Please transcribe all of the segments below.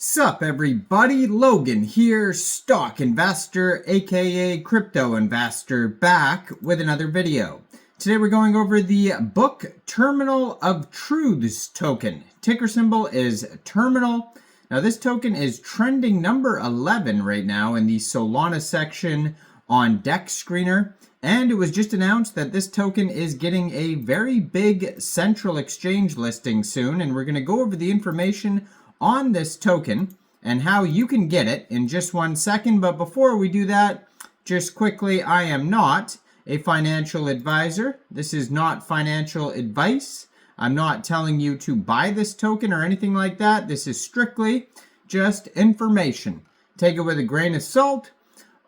Sup everybody, Logan here, stock investor aka crypto investor, back with another video. Today we're going over the Book Terminal of Truths token. Ticker symbol is Terminal. Now this token is trending number 11 right now in the Solana section on DEX Screener. And it was just announced that this token is getting a very big central exchange listing soon. And we're going to go over the information on this token and how you can get it in just 1 second. But before we do that, just quickly, I am not a financial advisor. This is not financial advice. I'm not telling you to buy this token or anything like that. This is strictly just information. Take it with a grain of salt.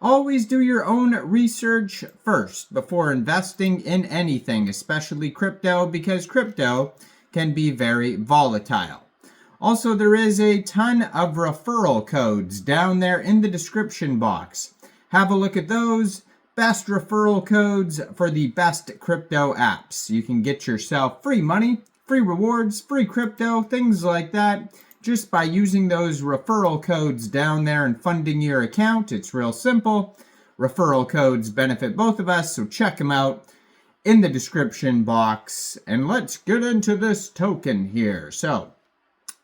Always do your own research first before investing in anything, especially crypto, because crypto can be very volatile. Also, there is a ton of referral codes down there in the description box. Have a look at those. Best referral codes for the best crypto apps. You can get yourself free money, free rewards, free crypto, things like that, just by using those referral codes down there and funding your account. It's real simple. Referral codes benefit both of us, so check them out in the description box. And let's get into this token here. So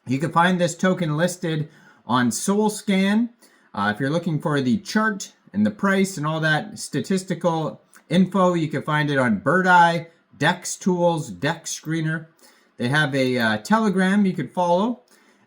you can find this token listed on SolScan. If you're looking for the chart and the price and all that statistical info, you can find it on Bird Eye, DEX Tools, DEX Screener. They have a Telegram you could follow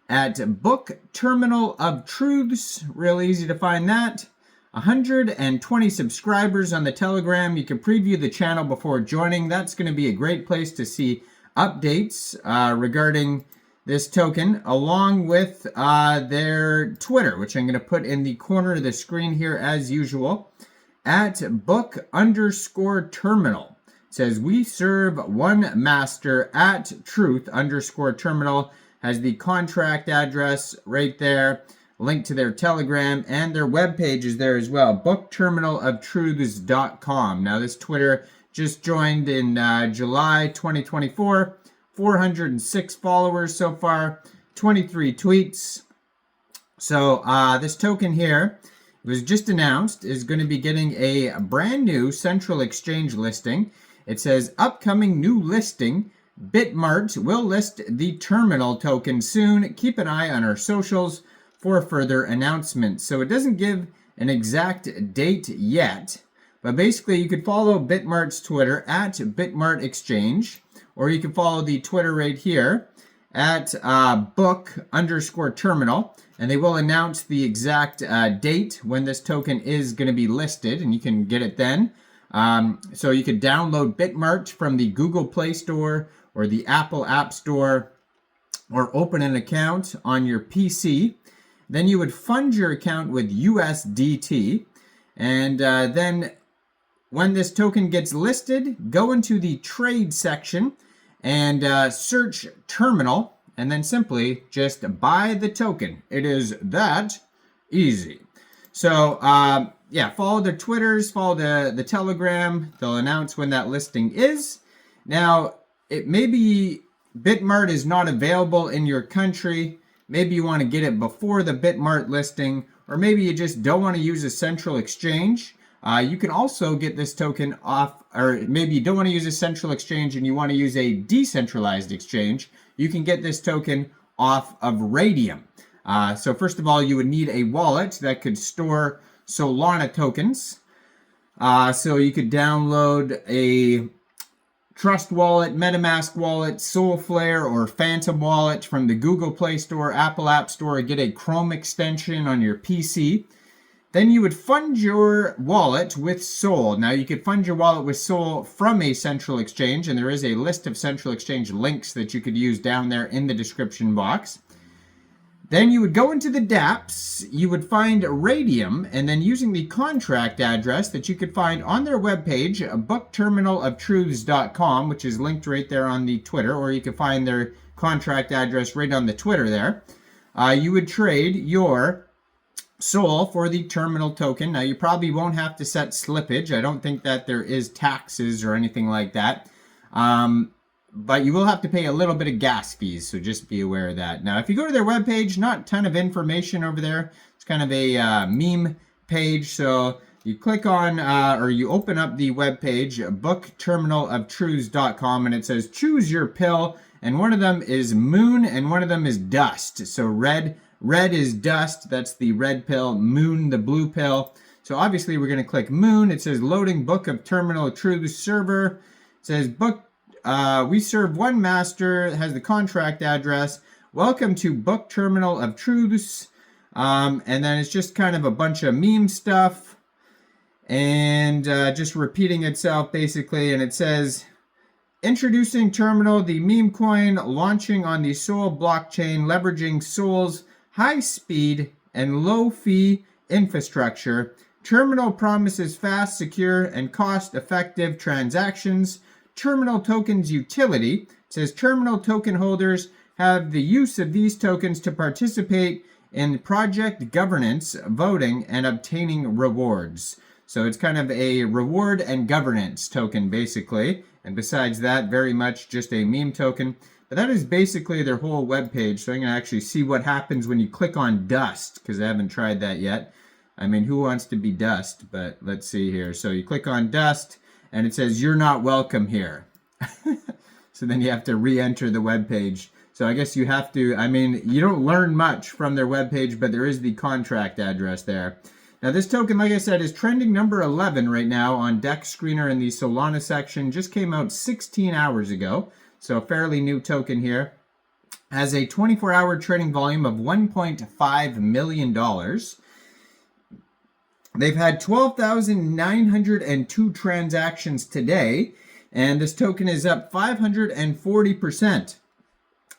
at Book Terminal of Truths. Real easy to find that. 120 subscribers on the Telegram. You can preview the channel before joining. That's going to be a great place to see updates regarding this token, along with their Twitter, which I'm going to put in the corner of the screen here as usual, at book_terminal. It says, we serve one master at truth_terminal. Has the contract address right there, link to their Telegram, and their webpage is there as well, bookterminaloftruths.com. Now this Twitter just joined in July 2024. 406 followers so far, 23 tweets. So this token here was just announced is going to be getting a brand new central exchange listing. It says upcoming new listing. Bitmart will list the terminal token soon. Keep an eye on our socials for further announcements. So it doesn't give an exact date yet, but basically you could follow Bitmart's Twitter at Bitmart Exchange. Or you can follow the Twitter right here at book_terminal, and they will announce the exact date when this token is going to be listed, and you can get it then. So you could download Bitmart from the Google Play Store or the Apple App Store, or open an account on your PC. Then you would fund your account with USDT, and then when this token gets listed, go into the trade section and search terminal, and then simply just buy the token. It is that easy. So yeah, follow their Twitters, follow the Telegram. They'll announce when that listing is. Now, it maybe Bitmart is not available in your country. Maybe you want to get it before the Bitmart listing, or maybe you just don't want to use a central exchange. You can also get this token off, or maybe you don't want to use a central exchange and you want to use a decentralized exchange. You can get this token off of Radium. So first of all, you would need a wallet that could store Solana tokens. So you could download a Trust Wallet, MetaMask Wallet, Soulflare, or Phantom Wallet from the Google Play Store, Apple App Store, or get a Chrome extension on your PC. Then you would fund your wallet with Sol. Now you could fund your wallet with Sol from a central exchange, and there is a list of central exchange links that you could use down there in the description box. Then you would go into the dApps, you would find Radium, and then using the contract address that you could find on their webpage, bookterminaloftruths.com, which is linked right there on the Twitter, or you can find their contract address right on the Twitter there. You would trade your Sol for the terminal token. Now you probably won't have to set slippage. I don't think that there is taxes or anything like that. but you will have to pay a little bit of gas fees, so just be aware of that. Now, if you go to their webpage, not a ton of information over there. It's kind of a meme page, so you click on, or you open up the webpage, bookterminaloftruths.com, and it says choose your pill, and one of them is moon, and one of them is dust. So red is dust, that's the red pill, moon, the blue pill. So obviously we're going to click moon. It says loading Book of Terminal of Truths server. It says book, we serve one master, it has the contract address. Welcome to Book Terminal of Truths. And then it's just kind of a bunch of meme stuff and just repeating itself basically. And it says, introducing Terminal, the Memecoin, launching on the Sol blockchain, leveraging Sol's high speed and low fee infrastructure. Terminal promises fast, secure, and cost-effective transactions. Terminal tokens utility. It says Terminal token holders have the use of these tokens to participate in project governance, voting, and obtaining rewards. So it's kind of a reward and governance token, basically. And besides that, very much just a meme token. But that is basically their whole webpage. So I'm going to actually see what happens when you click on dust, because I haven't tried that yet. I mean, who wants to be dust? But let's see here. So you click on dust, and it says, you're not welcome here. So then you have to re-enter the webpage. So I guess you have to, I mean, you don't learn much from their webpage, but there is the contract address there. Now this token, like I said, is trending number 11 right now on DEX Screener in the Solana section. Just came out 16 hours ago. So a fairly new token here. Has a 24-hour trading volume of $1.5 million. They've had 12,902 transactions today, and this token is up 540%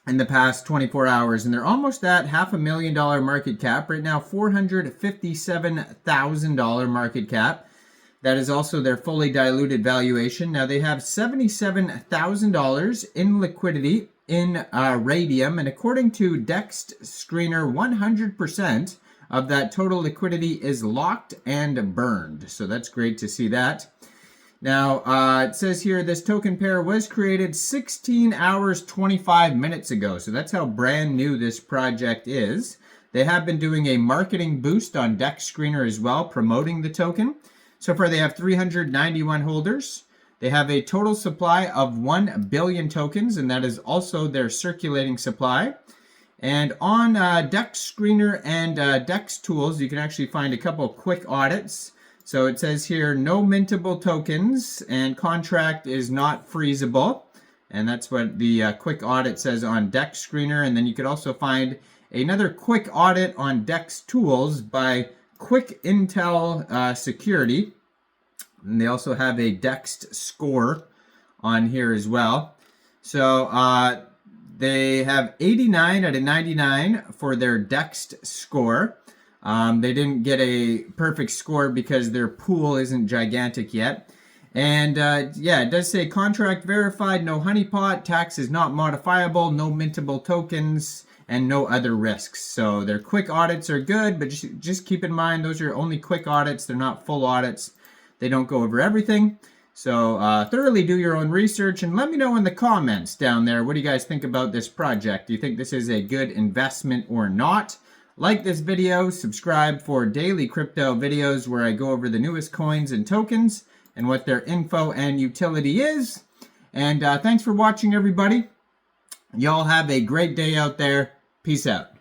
in the past 24 hours, and they're almost at $500,000 market cap. Right now, $457,000 market cap. That is also their fully diluted valuation. Now, they have $77,000 in liquidity in Radium, and according to DEX Screener, 100% of that total liquidity is locked and burned. So that's great to see that. Now, it says here, this token pair was created 16 hours, 25 minutes ago. So that's how brand new this project is. They have been doing a marketing boost on DEX Screener as well, promoting the token. So far, they have 391 holders. They have a total supply of 1 billion tokens, and that is also their circulating supply. And on DEX Screener and DEX Tools, you can actually find a couple quick audits. So it says here, no mintable tokens, and contract is not freezable. And that's what the quick audit says on DEX Screener. And then you could also find another quick audit on DEX Tools by Quick Intel Security. And they also have a DEX score on here as well. So they have 89 out of 99 for their DEX score. They didn't get a perfect score because their pool isn't gigantic yet. And yeah, it does say contract verified, no honeypot, tax is not modifiable, no mintable tokens, and no other risks. So their quick audits are good, but just keep in mind those are only quick audits. They're not full audits. They don't go over everything. So thoroughly do your own research and let me know in the comments down there. What do you guys think about this project? Do you think this is a good investment or not? Like this video, subscribe for daily crypto videos where I go over the newest coins and tokens and what their info and utility is. And thanks for watching, everybody. Y'all have a great day out there. Peace out.